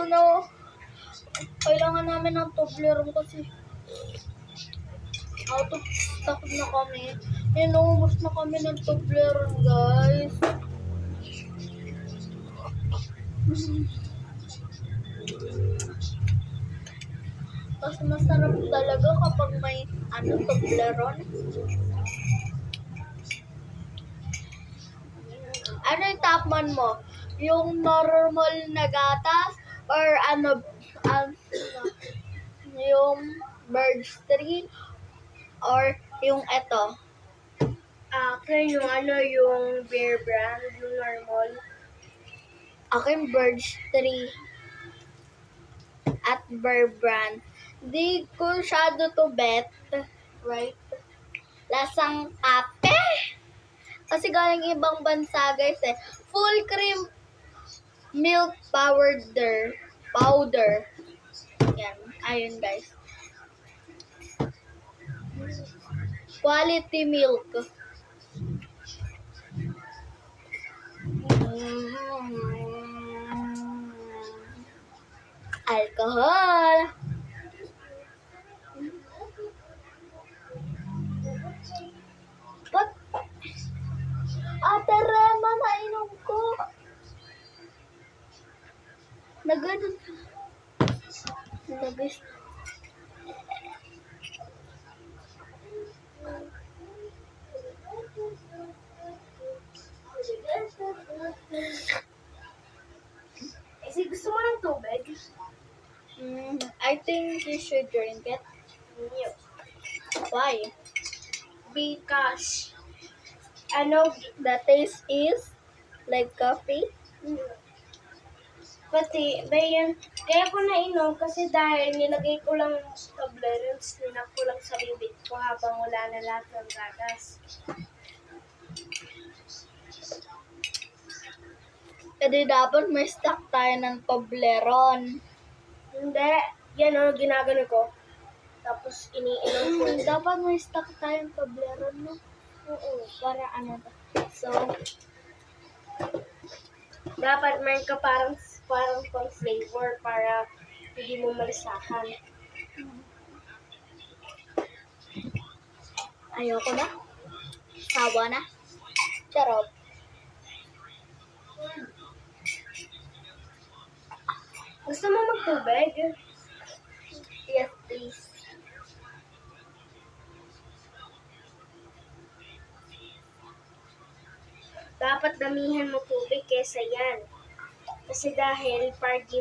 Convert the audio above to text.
Ito na. Kailangan namin ng Toblerone kasi out of stock na kami. Inuubos na kami ng Toblerone, guys. Mas masarap talaga kapag may Toblerone. Ano yung tapman mo? Yung normal na gatas or yung Birds 3 or yung eto? Akin yung Bear Brand, yung normal. Akin Birds 3 at Bear Brand. Di ko masyado to bet, right? Lasang kape. Kasi galing ibang bansa, guys eh. Full cream milk powder. Yan. Ayun, guys. Quality milk. Alcohol. Ba't? Ate Rema, nainom ko. Naganon ka. Nagis. Kasi gusto mo ng tubig? I think you should drink it. Yep. Why? Because, The taste is like coffee. kasi, bayan, kaya ko nainom kasi dahil nilagay ko lang Toblerone, ninak ko lang sa bibig ko habang wala na lahat ng gatas. Kasi dapat may stock tayo ng Toblerone. Hindi, yan ginagano ko. Tapos iniinom ko. Dapat may stock tayo ng Toblerone, no? Oo. Para So, Dapat meron ka parang pang flavor para hindi mo malisahan. ayoko na. Sawa na. Charot. Gusto mo magtubig? Yes, please. Dapat damihan mo tubig kesa yan. Kasi dahil party